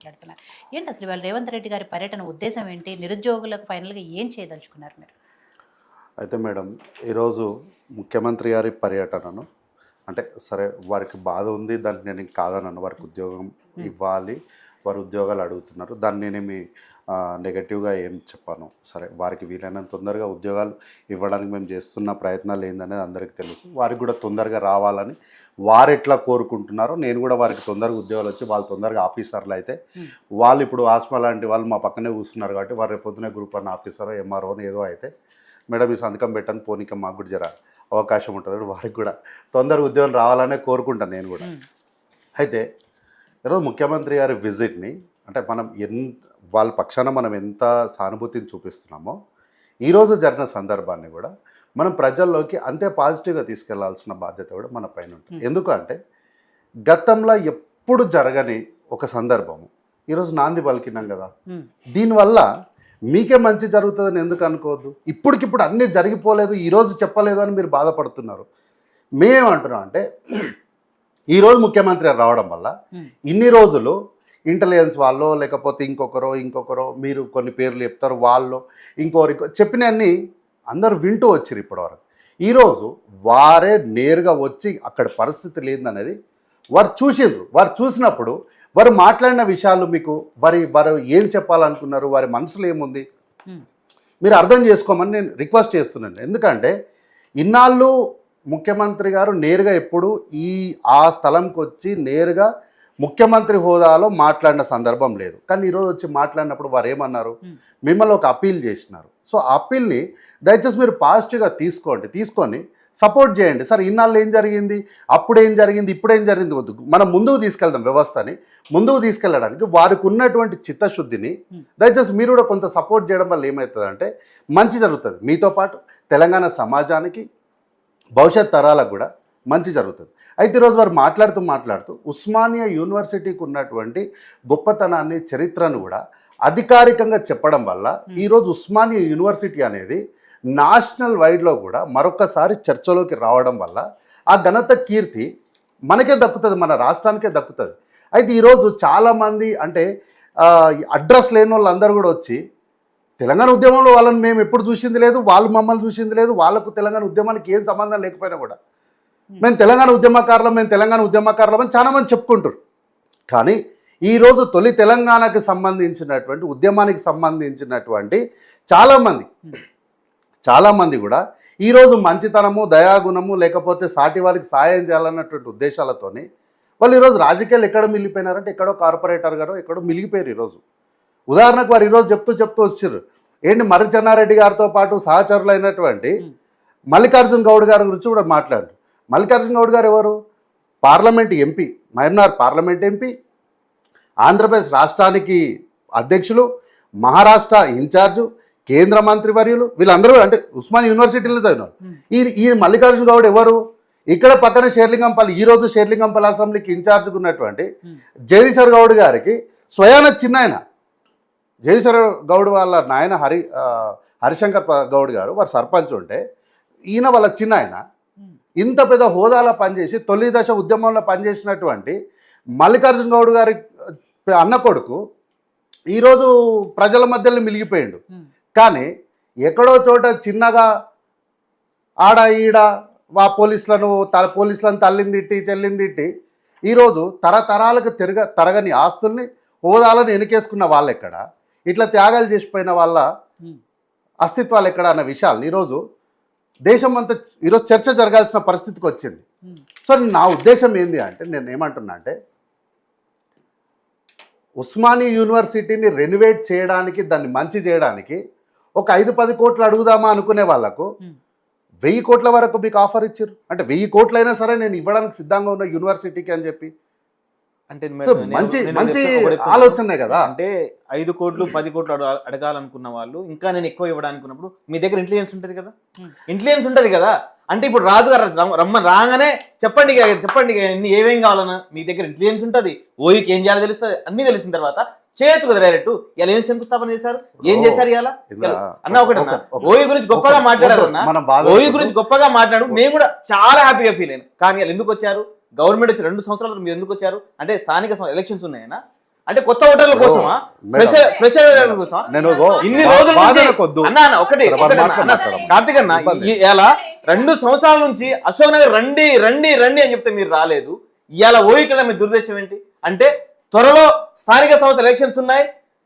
మాట్లాడుతున్నారు. ఏంటి అసలు ఇవాళ రేవంత్ రెడ్డి గారి పర్యటన ఉద్దేశం ఏంటి? నిరుద్యోగులకు ఫైనల్‌గా ఏం చేయదలుచుకున్నారు మీరు? అయితే మేడం, ఈరోజు ముఖ్యమంత్రి గారి పర్యటనను అంటే సరే, వారికి బాధ ఉంది, దాన్ని నేను కాదనను. వారికి ఉద్యోగం ఇవ్వాలి, వారు ఉద్యోగాలు అడుగుతున్నారు, దాన్ని నేనేమి నెగటివ్గా ఏం చెప్పాను. సరే, వారికి వీలైనంత తొందరగా ఉద్యోగాలు ఇవ్వడానికి మేము చేస్తున్న ప్రయత్నాలు ఏందనేది అందరికీ తెలుసు. వారికి కూడా తొందరగా రావాలని వారు ఎట్లా కోరుకుంటున్నారో నేను కూడా వారికి తొందరగా ఉద్యోగాలు వచ్చి వాళ్ళు తొందరగా ఆఫీసర్లు అయితే, వాళ్ళు ఇప్పుడు ఆస్మా లాంటి వాళ్ళు మా పక్కనే కూర్చున్నారు కాబట్టి వారు రేపు పొద్దునే గ్రూప్ 1 ఆఫీసర్ ఎంఆర్ఓని ఏదో అయితే, మేడం ఈ సంతకం పెట్టని పోనీక మాకు కూడా జర అవకాశం ఉంటుంది, వారికి కూడా తొందరగా ఉద్యోగం రావాలనే కోరుకుంటాను నేను కూడా. అయితే ఈరోజు ముఖ్యమంత్రి గారి విజిట్ని అంటే మనం వాళ్ళ పక్షాన మనం ఎంత సానుభూతిని చూపిస్తున్నామో, ఈరోజు జరిగిన సందర్భాన్ని కూడా మనం ప్రజల్లోకి అంతే పాజిటివ్గా తీసుకెళ్లాల్సిన బాధ్యత కూడా మన పైన ఉంటుంది. ఎందుకంటే గతంలో ఎప్పుడు జరగని ఒక సందర్భము ఈరోజు నాంది పలికినాం కదా, దీనివల్ల మీకే మంచి జరుగుతుందని ఎందుకు అనుకోవద్దు. ఇప్పటికిప్పుడు అన్నీ జరిగిపోలేదు, ఈరోజు చెప్పలేదు అని మీరు బాధపడుతున్నారు. మేమేమంటున్నాం అంటే, ఈరోజు ముఖ్యమంత్రి రావడం వల్ల ఇన్ని రోజులు ఇంటెలిజెన్స్ వాళ్ళు లేకపోతే ఇంకొకరో మీరు కొన్ని పేర్లు చెప్తారు, వాళ్ళు ఇంకొకరికి చెప్పినవన్నీ అందరూ వింటూ వచ్చారు ఇప్పటివరకు. ఈరోజు వారే నేరుగా వచ్చి అక్కడ పరిస్థితి లేదనేది వారు చూసిండ్రు. వారు చూసినప్పుడు వారు మాట్లాడిన విషయాలు మీకు వారు ఏం చెప్పాలనుకున్నారు, వారి మనసులో ఏముంది మీరు అర్థం చేసుకోమని నేను రిక్వెస్ట్ చేస్తున్నాను. ఎందుకంటే ఇన్నాళ్ళు ముఖ్యమంత్రి గారు నేరుగా ఎప్పుడు ఆ స్థలంకి వచ్చి నేరుగా ముఖ్యమంత్రి హోదాలో మాట్లాడిన సందర్భం లేదు. కానీ ఈరోజు వచ్చి మాట్లాడినప్పుడు వారు ఏమన్నారు, మిమ్మల్ని ఒక అప్పీల్ చేసినారు. సో ఆ అప్పీల్ని దయచేసి మీరు పాజిటివ్గా తీసుకొని సపోర్ట్ చేయండి. సార్ ఇన్నాళ్ళు ఏం జరిగింది, అప్పుడేం జరిగింది, ఇప్పుడేం జరిగింది వద్దు, మనం ముందుకు తీసుకెళ్దాం. వ్యవస్థని ముందుకు తీసుకెళ్ళడానికి వారికి ఉన్నటువంటి చిత్తశుద్ధిని దయచేసి మీరు కూడా కొంత సపోర్ట్ చేయడం వల్ల ఏమవుతుందంటే మంచి జరుగుతుంది. మీతో పాటు తెలంగాణ సమాజానికి భవిష్యత్ తరాలకు కూడా మంచి జరుగుతుంది. అయితే ఈరోజు వారు మాట్లాడుతూ ఉస్మానియా యూనివర్సిటీకి ఉన్నటువంటి గొప్పతనాన్ని, చరిత్రను కూడా అధికారికంగా చెప్పడం వల్ల ఈరోజు ఉస్మానియా యూనివర్సిటీ అనేది నేషనల్ వైడ్లో కూడా మరొకసారి చర్చలోకి రావడం వల్ల ఆ ఘనత, కీర్తి మనకే దక్కుతుంది, మన రాష్ట్రానికే దక్కుతుంది. అయితే ఈరోజు చాలామంది అంటే అడ్రస్ లేని వాళ్ళందరూ కూడా వచ్చి తెలంగాణ ఉద్యమంలో వాళ్ళని మేము ఎప్పుడు చూసింది లేదు, వాళ్ళు మమ్మల్ని చూసింది లేదు, వాళ్ళకు తెలంగాణ ఉద్యమానికి ఏం సంబంధం లేకపోయినా కూడా మేము తెలంగాణ ఉద్యమకారులం అని చాలామంది చెప్పుకుంటారు. కానీ ఈరోజు తొలి తెలంగాణకి సంబంధించినటువంటి ఉద్యమానికి సంబంధించినటువంటి చాలామంది కూడా ఈరోజు మంచితనము, దయాగుణము లేకపోతే సాటి వారికి సాయం చేయాలన్నటువంటి ఉద్దేశాలతోని వాళ్ళు ఈరోజు రాజకీయాలు ఎక్కడ మిగిలిపోయినారంటే ఎక్కడో కార్పొరేటర్ గారో ఎక్కడో మిగిలిపోయారు. ఈరోజు ఉదాహరణకు వారు ఈరోజు చెప్తూ వచ్చారు ఏంటి, మర్రి చెన్నారెడ్డి గారితో పాటు సహచరులు అయినటువంటి మల్లికార్జున గౌడ్ గారి గురించి కూడా మాట్లాడారు. మల్లికార్జున గౌడ్ గారు ఎవరు? Parliament MP, Mahabubnagar parliament MP, Andhra Pradesh రాష్ట్రానికి అధ్యక్షులు, మహారాష్ట్ర ఇన్ఛార్జు, కేంద్ర మంత్రివర్యులు, వీళ్ళందరూ అంటే ఉస్మానియా యూనివర్సిటీలో చదివినారు. ఈ మల్లికార్జున గౌడ్ ఎవరు? ఇక్కడ పక్కన షేర్లింగంపల్లి, ఈరోజు షేర్లింగంపల్లి అసెంబ్లీకి ఇన్ఛార్జ్గా ఉన్నటువంటి జగదీశ్వర్ గౌడ్ గారికి స్వయాన చిన్నాయన. జగదీశ్వర గౌడ్ వాళ్ళ నాయన హరిశంకర్ గౌడ్ గారు వారు సర్పంచ్ ఉంటే, ఈయన వాళ్ళ చిన్నాయన. ఇంత పెద్ద హోదాలో పనిచేసి తొలి దశ ఉద్యమంలో పనిచేసినటువంటి మల్లికార్జున గౌడ్ గారి అన్న కొడుకు ఈరోజు ప్రజల మధ్యలో మిలిగిపోయిండు. కానీ ఎక్కడో చోట చిన్నగా ఆడ ఈడ పోలీసులను తల్లిని తిట్టి చెల్లిని తిట్టి ఈరోజు తరతరాలకు తరగని ఆస్తుల్ని, హోదాలను వెనుకేసుకున్న వాళ్ళు ఎక్కడ, ఇట్లా త్యాగాలు చేసిపోయిన వాళ్ళ అస్తిత్వాలు ఎక్కడ అన్న విషయాలు ఈరోజు దేశం అంతా ఈరోజు చర్చ జరగాల్సిన పరిస్థితికి వచ్చింది. సో నా ఉద్దేశం ఏంది అంటే, నేను ఏమంటున్నా అంటే ఉస్మానియా యూనివర్సిటీని రెనోవేట్ చేయడానికి, దాన్ని మంచి చేయడానికి ఒక 5-10 కోట్లు అడుగుదామా అనుకునే వాళ్ళకు 1000 కోట్ల వరకు మీకు ఆఫర్ ఇచ్చారు. అంటే 1000 కోట్లైనా సరే నేను ఇవ్వడానికి సిద్ధంగా ఉన్న యూనివర్సిటీకి అని చెప్పి, అంటే మంచి ఆలోచనే కదా. అంటే 5 కోట్లు 10 కోట్లు అడగాలనుకున్న వాళ్ళు ఇంకా నేను ఎక్కువ ఇవ్వడానికి ఉన్నప్పుడు మీ దగ్గర ఇంటెలిజెన్స్ ఉంటుంది కదా. అంటే ఇప్పుడు రాజు గారు రాగానే చెప్పండి ఏమేం కావాలన్నా మీ దగ్గర ఇంటెలిజెన్స్ ఉంటుంది, ఓయూకి ఏం చేయాలో తెలుస్తుంది, అన్ని తెలిసిన తర్వాత చేయొచ్చు కదా డైరెక్ట్. ఇలా ఏం శంకుస్థాపన చేశారు, ఏం చేశారు ఇలా అన్న? ఒకటన్నా ఓయూ గురించి గొప్పగా మాట్లాడారు అన్న, ఓయూ గురించి గొప్పగా మాట్లాడు, మేము కూడా చాలా హ్యాపీగా ఫీల్ అయ్యాను. కానీ వాళ్ళు ఎందుకు వచ్చారు? గవర్నమెంట్ వచ్చి 2 సంవత్సరాలు మీరు ఎందుకు వచ్చారు అంటే స్థానిక ఎలక్షన్స్ ఉన్నాయన్నా, అంటే కొత్త ఓటర్ల కోసమా, ఫ్రెషర్ కోసమా? నేను ఇన్ని రోజుల నుంచి వాదనకొద్దు. ఒకటి కార్తీక్ అన్న, ఇలా 2 సంవత్సరాల నుంచి అశోక్ నగర్ రండి రండి రండి అని చెప్తే మీరు రాలేదు. ఇవాళ ఓయికల మీ దుర్దేశం ఏంటి అంటే త్వరలో స్థానిక సంస్థల ఎలక్షన్స్ ఉన్నాయి,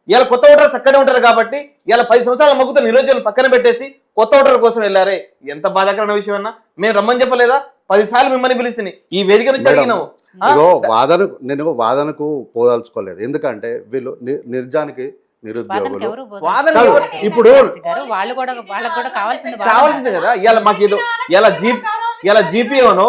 ఇవాళ కొత్త ఓటర్స్ అక్కడే ఉంటారు కాబట్టి ఇవాళ 10 సంవత్సరాల మొగ్గుతో నిరోజకులు పక్కన పెట్టేసి కొత్త ఓటర్ కోసం వెళ్ళారే. ఎంత బాధాకరమైన విషయం అన్నా. మేము రమ్మని చెప్పలేదా? 10 సార్లు మిమ్మల్ని పిలిస్తే ఈ వేదిక నుంచి అడిగినావు. నేను వాదనకు పోదాల్చుకోలేదు, ఎందుకంటే వీళ్ళు నిర్జానికి నిరుద్యోగులు ఇప్పుడు వాళ్ళకు కూడా కావాల్సింది కదా. ఇవాళ మాకు ఏదో ఇలా జీపీఓనో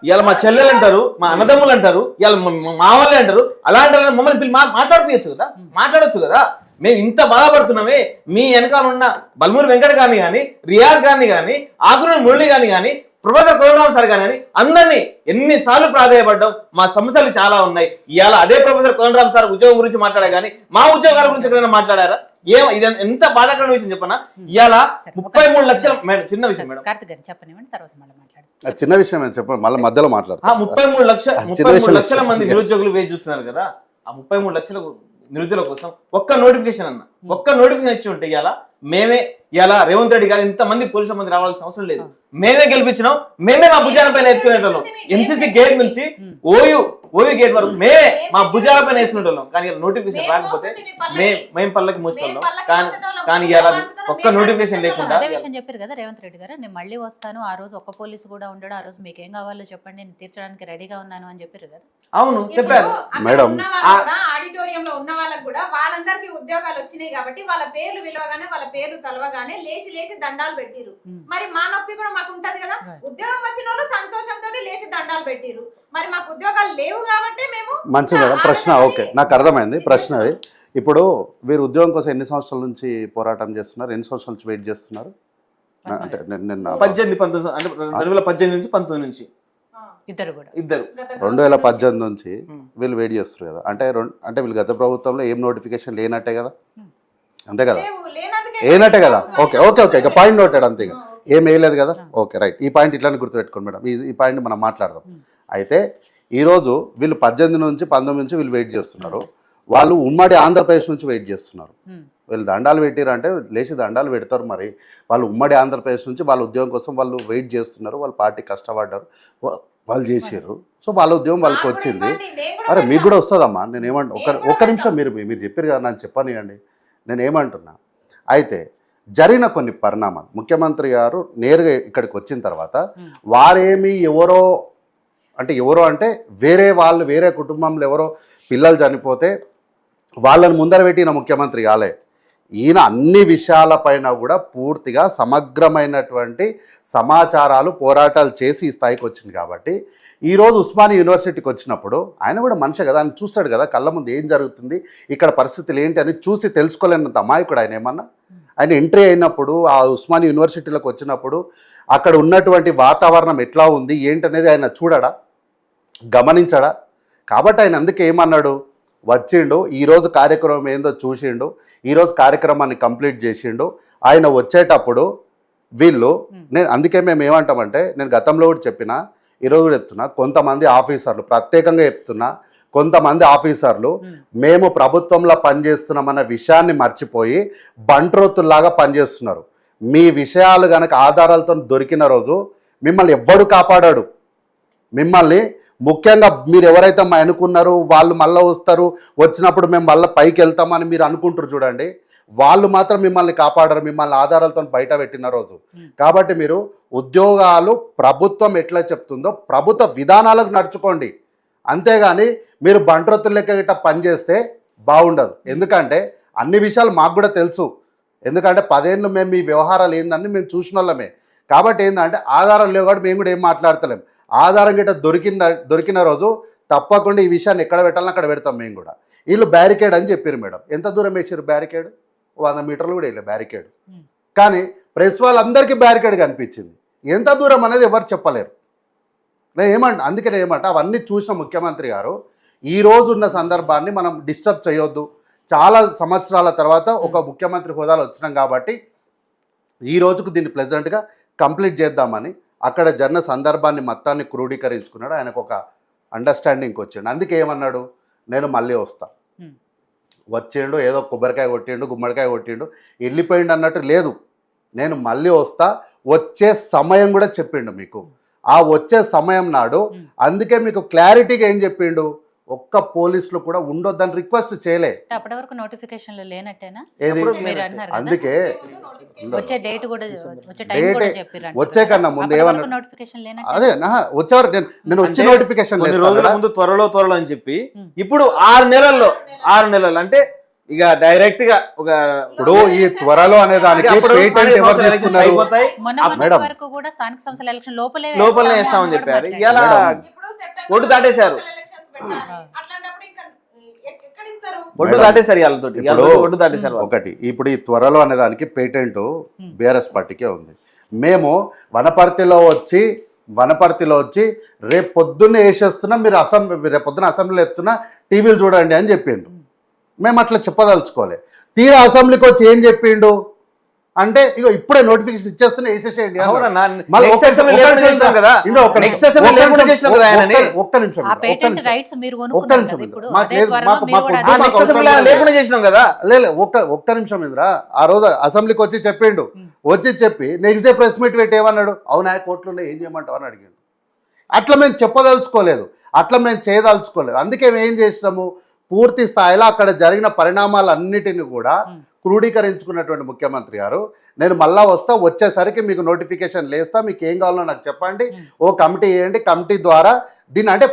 ఇలా మా చెల్లెలు అంటారు, మా అన్నదమ్ములు అంటారు, ఇలా మా వాళ్ళే అంటారు. అలాంటి మమ్మల్ని మాట్లాడొచ్చు కదా. మేము ఇంత బాధపడుతున్నామే. మీ వెనకాల ఉన్న బల్మూరి వెంకట గారిని కానీ, రియాజ్ గారిని కానీ, ఆకునూరి మురళి గారిని కానీ, ప్రొఫెసర్ కోదండరామ్ సార్ గారిని అందరినీ ఎన్నిసార్లు ప్రాధాయపడ్డాం. మా సమస్యలు చాలా ఉన్నాయి. ఇవాళ అదే ప్రొఫెసర్ కోదండరామ్ సార్ ఉద్యోగం గురించి మాట్లాడా కానీ మా ఉద్యోగాల గురించి ఎక్కడైనా మాట్లాడారా? ఇది ఎంత బాధాకరమైన విషయం చెప్పనా. ఇవాళ 33 లక్షల చిన్న విషయం మేడం, చిన్న విషయం చెప్పండి, మళ్ళీ మధ్యలో మాట్లాడతా. 33 లక్షల మంది నిరుద్యోగులు వేచి చూస్తున్నారు కదా. ఆ 33 లక్షల నిరుద్యోగుల కోసం ఒక్క నోటిఫికేషన్ ఇచ్చి ఉంటే ఇలా రేవంత్ రెడ్డి గారు ఇంతమంది పోలీసుల మంది రావాల్సిన అవసరం లేదు. మేమే గెలిపించినాం, మేమే మా భుజాల పైన ఎత్తుకునేటోళ్ళం. ఎంసీసీ గేట్ నుంచి ఓయూ గేట్ వరకు మేమే మా భుజాల పైన వేసుకునేటోళ్ళం. కానీ నోటిఫికేషన్ రాకపోతే మేము పళ్ళకి మూసుకున్నాం. కానీ ఇలా ఒక్క నోటిఫికేషన్ లేకుండా అదే విషయం చెప్పారు కదా రేవంత్ రెడ్డి గారు. నేను మళ్ళీ వస్తాను, ఆ రోజు ఒక్క పోలీసు కూడా ఉండడు, ఆ రోజు మీకు ఏం కావాలో చెప్పండి, నేను తీర్చడానికి రెడీగా ఉన్నాను అని చెప్పారు కదా. అవును చెప్పారు మేడం. ఆడిటోరియంలో ఉన్న వాళ్ళకి కూడా వాళ్ళందరికీ ఉద్యోగాలు వచ్చినాయి కాబట్టి వాళ్ళ పేర్లు విలువగానే వాళ్ళ పేర్లు తలవగానే లేచి దండాలు పెట్టిరు. మరి మా నొప్పి కూడా మాకు ఉంటది కదా. ఉద్యోగం వచ్చిన వాళ్ళు సంతోషంతో లేచి దండాలు పెట్టిరు. మరి మాకు ఉద్యోగాలు లేవు కాబట్టి మేము మంచిది మేడం. ప్రశ్న ఓకే, నాకు అర్థమైంది ప్రశ్న. అది ఇప్పుడు వీరు ఉద్యోగం కోసం ఎన్ని సంవత్సరాల నుంచి పోరాటం చేస్తున్నారు, ఎన్ని సంవత్సరాల నుంచి వెయిట్ చేస్తున్నారు? అంటే నిన్న 18-19 అంటే 2018 నుంచి 19 నుంచి ఇద్దరు 2018 నుంచి వీళ్ళు వెయిట్ చేస్తారు కదా. అంటే వీళ్ళు గత ప్రభుత్వంలో ఏం నోటిఫికేషన్ లేనట్టే కదా, అంతే కదా, ఏనట్టే కదా. ఓకే ఇక పాయింట్ నోటెడ్, అంతే. ఏం వేయలేదు కదా. ఓకే రైట్, ఈ పాయింట్ ఇట్లానే గుర్తుపెట్టుకోండి మేడం. ఈ పాయింట్ మనం మాట్లాడదాం. అయితే ఈరోజు వీళ్ళు 18 నుంచి 19 నుంచి వీళ్ళు వెయిట్ చేస్తున్నారు. వాళ్ళు ఉమ్మడి ఆంధ్రప్రదేశ్ నుంచి వెయిట్ చేస్తున్నారు. వీళ్ళు దండాలు పెట్టిరంటే లేచి దండాలు పెడతారు. మరి వాళ్ళు ఉమ్మడి ఆంధ్రప్రదేశ్ నుంచి వాళ్ళ ఉద్యోగం కోసం వాళ్ళు వెయిట్ చేస్తున్నారు. వాళ్ళ పార్టీ కష్టపడ్డారు, వాళ్ళు చేసారు. సో వాళ్ళ ఉద్యోగం వాళ్ళకి వచ్చింది. అరే మీకు కూడా వస్తుందమ్మా. నేను ఏమంటా, ఒక్క నిమిషం మీరు చెప్పారు కదా, నాకు చెప్పనివ్వండి. నేను ఏమంటున్నా, అయితే జరిగిన కొన్ని పరిణామాలు, ముఖ్యమంత్రి గారు నేరుగా ఇక్కడికి వచ్చిన తర్వాత వారేమి ఎవరో అంటే వేరే కుటుంబంలో ఎవరో పిల్లలు చనిపోతే వాళ్ళని ముందర పెట్టిన ముఖ్యమంత్రి కాలే. ఈయన అన్ని విషయాలపైన కూడా పూర్తిగా సమగ్రమైనటువంటి సమాచారాలు పోరాటాలు చేసి ఈ స్థాయికి వచ్చింది. కాబట్టి ఈరోజు ఉస్మానియా యూనివర్సిటీకి వచ్చినప్పుడు ఆయన కూడా మనిషి కదా, ఆయన చూస్తాడు కదా కళ్ళ ముందు ఏం జరుగుతుంది, ఇక్కడ పరిస్థితులు ఏంటి అని చూసి తెలుసుకోలేనంత అమాయకుడు ఆయన. ఏమన్నా ఆయన ఎంట్రీ అయినప్పుడు ఆ ఉస్మానియా యూనివర్సిటీలోకి వచ్చినప్పుడు అక్కడ ఉన్నటువంటి వాతావరణం ఎట్లా ఉంది ఏంటనేది ఆయన చూడడా, గమనించడా? కాబట్టి ఆయన అందుకే ఏమన్నాడు, వచ్చిండు, ఈరోజు కార్యక్రమం ఏందో చూసిండు, ఈరోజు కార్యక్రమాన్ని కంప్లీట్ చేసిండు. ఆయన వచ్చేటప్పుడు అందుకే మేము ఏమంటామంటే, నేను గతంలో కూడా చెప్పినా, ఈరోజు చెప్తున్నా, కొంతమంది ఆఫీసర్లు ప్రత్యేకంగా చెప్తున్నా, కొంతమంది ఆఫీసర్లు మేము ప్రభుత్వంలో పనిచేస్తున్నామన్న విషయాన్ని మర్చిపోయి బంట్రోతుల్లాగా పనిచేస్తున్నారు. మీ విషయాలు కనుక ఆధారాలతో దొరికిన రోజు మిమ్మల్ని ఎవ్వడు కాపాడాడు. మిమ్మల్ని ముఖ్యంగా మీరు ఎవరైతే అనుకున్నారో వాళ్ళు మళ్ళీ వస్తారు, వచ్చినప్పుడు మేము మళ్ళీ పైకి వెళ్తామని మీరు అనుకుంటారు చూడండి, వాళ్ళు మాత్రం మిమ్మల్ని కాపాడరు, మిమ్మల్ని ఆధారాలతో బయట పెట్టిన రోజు. కాబట్టి మీరు ఉద్యోగాలు ప్రభుత్వం ఎట్లా చెప్తుందో ప్రభుత్వ విధానాలకు నడుచుకోండి. అంతేగాని మీరు బంట్రోతుల లెక్క గిట్ట పనిచేస్తే బాగుండదు. ఎందుకంటే అన్ని విషయాలు మాకు కూడా తెలుసు. ఎందుకంటే 10 ఏళ్ళు మేము ఈ వ్యవహారాలు ఏందని మేము చూసిన వాళ్ళమే. కాబట్టి ఏంటంటే ఆధారం లేవు కాబట్టి మేము కూడా ఏం మాట్లాడతలేం. ఆధారం గిట్ట దొరికిన రోజు తప్పకుండా ఈ విషయాన్ని ఎక్కడ పెట్టాలని అక్కడ పెడతాం మేము కూడా. వీళ్ళు బ్యారికేడ్ అని చెప్పారు మేడం. ఎంత దూరం వేసారు బ్యారికేడ్? 100 మీటర్లు కూడా వేయలేదు బ్యారికేడ్. కానీ ప్రెస్ వాళ్ళందరికీ బ్యారికేడ్ కనిపించింది. ఎంత దూరం అనేది ఎవరు చెప్పలేరు. అందుకే నేను ఏమంటా, అవన్నీ చూసిన ముఖ్యమంత్రి గారు ఈ రోజు ఉన్న సందర్భాన్ని మనం డిస్టర్బ్ చేయొద్దు. చాలా సంవత్సరాల తర్వాత ఒక ముఖ్యమంత్రి హోదాలో వచ్చినాం కాబట్టి ఈ రోజుకు దీన్ని ప్లెజెంట్గా కంప్లీట్ చేద్దామని అక్కడ జరిగిన సందర్భాన్ని మొత్తాన్ని క్రోడీకరించుకున్నాడు. ఆయనకు ఒక అండర్స్టాండింగ్కి వచ్చాడు. అందుకే ఏమన్నాడు, నేను మళ్ళీ వస్తా. వచ్చిండు, ఏదో కొబ్బరికాయ కొట్టిండు, గుమ్మడికాయ కొట్టిండు, వెళ్ళిపోయిండు అన్నట్టు లేదు. నేను మళ్ళీ వస్తా, వచ్చే సమయం కూడా చెప్పిండు మీకు. ఆ వచ్చే సమయం నాడు అందుకే మీకు క్లారిటీగా ఏం చెప్పిండు, ఒక్క పోలీసులు కూడా ఉండొద్దని రిక్వెస్ట్ చేయలే. అప్పటి వరకు నోటిఫికేషన్లు లేనట్టేనా? ఏది మీరు అన్నారు కదా, అందుకే వచ్చే డేట్ కూడా వచ్చే టైం కూడా చెప్పారు. వచ్చే కన్నా ముందు ఏమన్నా నోటిఫికేషన్ లేనట్టు అదే వచ్చేవారు నేను వచ్చి నోటిఫికేషన్ కొన్ని రోజుల ముందు త్వరలో అని చెప్పి ఇప్పుడు 6 నెలలు అంటే ఇక డైరెక్ట్ గా ఒక ఇప్పుడు ఈ త్వరలో అనే దానికి పేటెంట్ ఎవరు తీసుకున్నారు? అయిపోతాయి. మొన్న వరకు కూడా స్థానిక సంస్థల ఎలక్షన్ లోపలే వేస్తామని చెప్పారు. ఇలా ఒడ్డు దాటేశారు. ఒడ్డు దాటేశారు ఒడ్డు దాటేశారు. ఒకటి ఇప్పుడు ఈ త్వరలో అనే దానికి పేటెంట్ బీఆర్ఎస్ పార్టీకే ఉంది. మేము వనపర్తిలో వచ్చి రేపు పొద్దున్నే వేసేస్తున్నా, మీరు రేపు పొద్దున్న అసెంబ్లీలో ఎత్తున్నా, టీవీలు చూడండి అని చెప్పిండు. మేము అట్లా చెప్పదలుచుకోలే. తీరా అసెంబ్లీకి వచ్చి ఏం చెప్పిండు అంటే, ఇగో ఇప్పుడే నోటిఫికేషన్ ఇచ్చేస్తున్నా వేసేసేయండి. ఒక్క నిమిషం ఇంద్రా, ఆ రోజు అసెంబ్లీకి వచ్చి చెప్పిండు. వచ్చి చెప్పి నెక్స్ట్ డే ప్రెస్ మీట్ పెట్టి ఏమన్నాడు, అవునా కోర్టులో ఏం చేయమంటావు అని అడిగాడు. అట్లా మేము చెప్పదలుచుకోలేదు, అట్లా మేము చేయదలుచుకోలేదు. అందుకే మేము ఏం చేసినాము, పూర్తి స్థాయిలో అక్కడ జరిగిన పరిణామాలన్నిటిని కూడా క్రోడీకరించుకున్నటువంటి ముఖ్యమంత్రి గారు, నేను మళ్ళా వస్తా, వచ్చేసరికి మీకు నోటిఫికేషన్ లేస్తా, మీకు ఏం కావాలో నాకు చెప్పండి, ఓ కమిటీ వేయండి, కమిటీ ద్వారా దీన్ని అంటే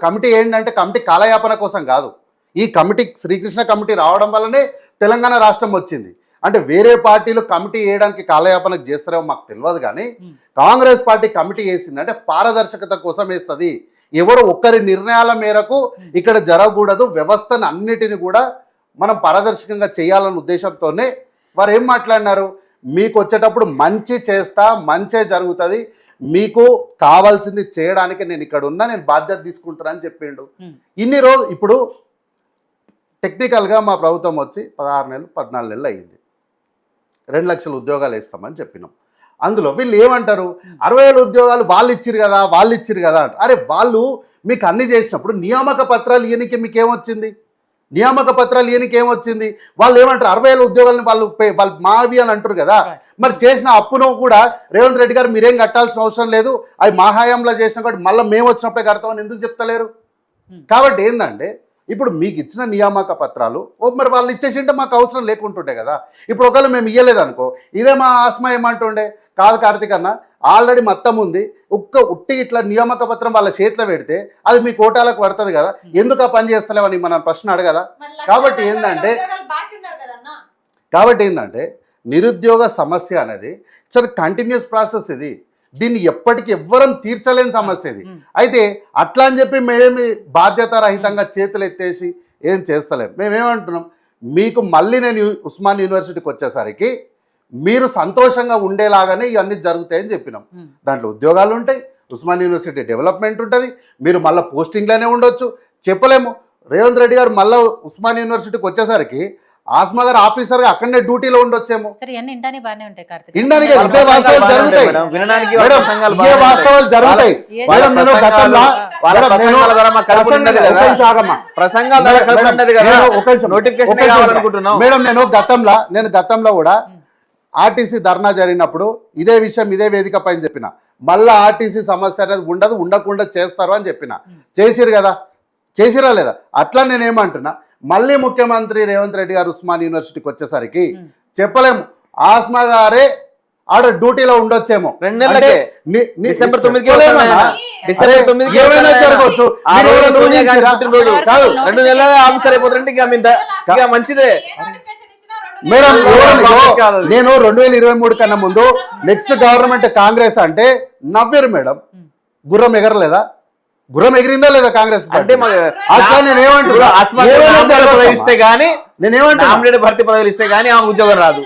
కమిటీ వేయండి అంటే కమిటీ కాలయాపన కోసం కాదు. ఈ కమిటీ శ్రీకృష్ణ కమిటీ రావడం వల్లనే తెలంగాణ రాష్ట్రం వచ్చింది. అంటే వేరే పార్టీలు కమిటీ వేయడానికి కాలయాపనకు చేస్తారేమో మాకు తెలియదు, కానీ కాంగ్రెస్ పార్టీ కమిటీ వేసింది అంటే పారదర్శకత కోసం వేస్తుంది. ఎవరు ఒక్కరి నిర్ణయాల మేరకు ఇక్కడ జరగకూడదు, వ్యవస్థను అన్నిటిని కూడా మనం పారదర్శకంగా చేయాలన్న ఉద్దేశంతోనే వారు ఏం మాట్లాడినారు, మీకు వచ్చేటప్పుడు మంచి చేస్తా, మంచే జరుగుతుంది, మీకు కావాల్సింది చేయడానికి నేను ఇక్కడ ఉన్నా, నేను బాధ్యత తీసుకుంటాను అని చెప్పిండు. ఇన్ని రోజు ఇప్పుడు టెక్నికల్గా మా ప్రభుత్వం వచ్చి 16 నెలలు 14 నెలలు అయ్యింది. 2 లక్షల ఉద్యోగాలు వేస్తామని చెప్పినాం. అందులో వీళ్ళు ఏమంటారు, 60,000 ఉద్యోగాలు వాళ్ళు ఇచ్చిరు కదా అంట. అరే వాళ్ళు మీకు అన్ని చేసినప్పుడు నియామక పత్రాలు ఇయనికి మీకు ఏమొచ్చింది? వాళ్ళు ఏమంటారు, 60,000 ఉద్యోగాలను వాళ్ళు మావి అని అంటారు కదా. మరి చేసిన అప్పును కూడా రేవంత్ రెడ్డి గారు మీరేం కట్టాల్సిన అవసరం లేదు, అవి మా హయాంలో చేసిన కాబట్టి మళ్ళీ మేము వచ్చినప్పుడే కడతామని ఎందుకు చెప్తలేరు? కాబట్టి ఏంటంటే ఇప్పుడు మీకు ఇచ్చిన నియామక పత్రాలు మరి వాళ్ళు ఇచ్చేసింటే మాకు అవసరం లేకుంటుండే కదా. ఇప్పుడు ఒకవేళ మేము ఇవ్వలేదనుకో, ఇదే మా ఆస్మా ఏమంటుండే, కాదు కార్తీక్ అన్న ఆల్రెడీ మొత్తం ఉంది, ఉట్టి ఇట్లా నియామక పత్రం వాళ్ళ చేతిలో పెడితే అది మీ కోటాలకు పడుతుంది కదా, ఎందుకు ఆ పని చేస్తలేవని మన ప్రశ్న అడగదా. కాబట్టి ఏంటంటే నిరుద్యోగ సమస్య అనేది చాలా కంటిన్యూస్ ప్రాసెస్. దీన్ని ఎప్పటికీ ఎవ్వరం తీర్చలేని సమస్య ఇది. అయితే అట్లా అని చెప్పి మేమేమి బాధ్యతారహితంగా చేతులు ఎత్తేసి ఏం చేస్తలేము. మేమేమంటున్నాం, మీకు మళ్ళీ నేను ఉస్మాన్ యూనివర్సిటీకి వచ్చేసరికి మీరు సంతోషంగా ఉండేలాగానే ఇవన్నీ జరుగుతాయని చెప్పినాం. దాంట్లో ఉద్యోగాలు ఉంటాయి, ఉస్మాన్ యూనివర్సిటీ డెవలప్మెంట్ ఉంటుంది, మీరు మళ్ళీ పోస్టింగ్లోనే ఉండొచ్చు. చెప్పలేము, రేవంత్ రెడ్డి గారు మళ్ళీ ఉస్మాన్ యూనివర్సిటీకి వచ్చేసరికి ఆస్మా గారు ఆఫీసర్ గా అక్కడనే డ్యూటీలో ఉండొచ్చేమో. మేడం నేను గతంలో కూడా ఆర్టీసీ ధర్నా జరిగినప్పుడు ఇదే విషయం ఇదే వేదిక పైన చెప్పిన, మళ్ళీ ఆర్టీసీ సమస్య అనేది ఉండకుండా చేస్తారు అని చెప్పిన. చేసిరా లేదా? అట్లా నేనేమంటున్నా, మళ్ళీ ముఖ్యమంత్రి రేవంత్ రెడ్డి గారు ఉస్మాన్ యూనివర్సిటీకి వచ్చేసరికి చెప్పలేము, ఆస్మా గారే ఆడ డ్యూటీలో ఉండొచ్చేమో. 2 నెలలకే డిసెంబర్ 9 మంచిదే మేడం. నేను 2023 కన్నా ముందు నెక్స్ట్ గవర్నమెంట్ కాంగ్రెస్ అంటే నవ్వేరు మేడం. గుర్రం ఎగరలేదా? గుర్రం ఎగిరిందా లేదా కాంగ్రెస్? అంటే ఇస్తే గానీ భర్తీ పదవులు ఇస్తే గానీ ఆ ఉద్యోగం రాదు,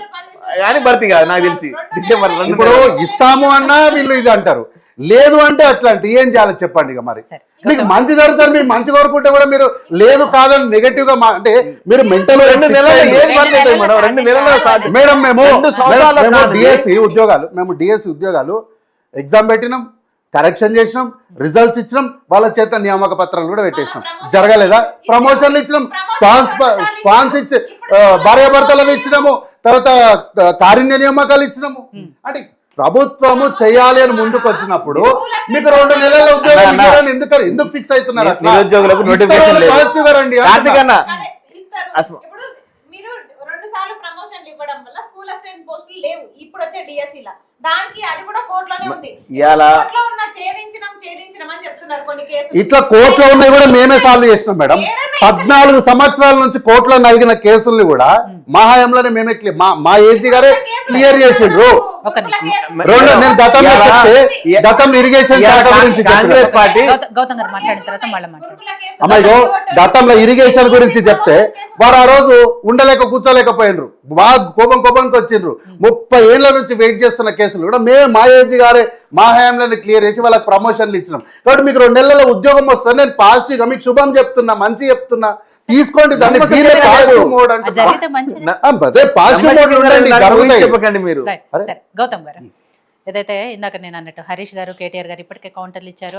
కానీ భర్తీ కాదు నాకు తెలిసి. డిసెంబర్ ఇప్పుడు ఇస్తాము అన్నా వీళ్ళు ఇది అంటారు, లేదు అంటే అట్లా అంటే ఏం చేయాలో చెప్పండి. ఇక మరి మీకు మంచి జరుగుతారు, మీరు మంచి కోరుకుంటే కూడా మీరు లేదు కాదని నెగటివ్ గా అంటే మీరు మెంటల్. 2 నెలలు ఏది భర్తీ అవుతుంది మేడం? 2 నెలలు మేడం మేము డిఎస్సి ఉద్యోగాలు ఎగ్జామ్ పెట్టినాం, కరెక్షన్ చేసినాం, రిజల్ట్స్ ఇచ్చినాం, వాళ్ళ చేత నియామక పత్రాలు కూడా పెట్టేసినాం. జరగలేదా? ప్రమోషన్లు ఇచ్చినాం, స్పాన్స్ ఇచ్చి భార్యాభర్తలు ఇచ్చినాము, తర్వాత కారుణ్య నియామకాలు ఇచ్చినాము. అంటే ప్రభుత్వము చేయాలి అని ముందుకు వచ్చినప్పుడు మీకు 2 నెలల ఉద్యోగం ఎందుకు ఫిక్స్ అవుతున్నారు? నిరుద్యోగులకు నోటిఫికేషన్ లేదు. పాజిటివ్ గా రండి. కార్తీక్ అన్న, అదే ఇస్తారు. ఇప్పుడు మీరు 2 సార్లు ప్రమోషన్లు ఇవ్వడం వల్ల స్కూల్ అసిస్టెంట్ పోస్టులు లేవు. ఇప్పుడు వచ్చే డిఎస్సి లా దానికి అది కూడా కోర్టులోనే ఉంది. కోర్టులో ఉన్న ఛేదించినాం అని చెప్తున్నారు కొన్ని కేసులు. ఇట్లా కోర్టులో ఉన్నాయి కూడా మేమే సాల్వ్ చేస్తున్నాం మేడం. 14 సంవత్సరాల నుంచి కోర్టులో నలిగిన కేసుల్ని కూడా మా హయాంలోనే మేమే మా ఏజీ గారే క్లియర్ చేసిండ్రు. నేను గతంలో ఇరిగేషన్ శాఖ గురించి కాంగ్రెస్ పార్టీ గౌతమ్ గారు మాట్లాడిన తర్వాత మళ్ళీ మాట్లాడు. అమ్మాయిగో గతంలో ఇరిగేషన్ గురించి చెప్తే వారు ఆ రోజు ఉండలేక కూర్చోలేకపోయినరు, బాగా కోపానికి వచ్చిండ్రు. 30 ఏళ్ల నుంచి వెయిట్ చేస్తున్న కేసులు కూడా మేము మా ఏజీ గారే మా హయాంలోనే క్లియర్ చేసి వాళ్ళకి ప్రమోషన్లు ఇచ్చినాం. కాబట్టి మీకు 2 నెలల ఉద్యోగం వస్తుంది. నేను పాజిటివ్ గా మీకు శుభం చెప్తున్నా, మంచి చెప్తున్నా, తీసుకోండి. దాన్ని పాజిటివ్ మోడ్ అంటే జరిగితే మంచిది. పాజిటివ్ మోడ్ ఉండండి. చెప్పకండి మీరు. గౌతమ్ గారు ఏదైతే ఇందాక నేను అన్నట్టు హరీష్ గారు, కేటీఆర్ గారు ఇప్పటికే కౌంటర్లు ఇచ్చారు.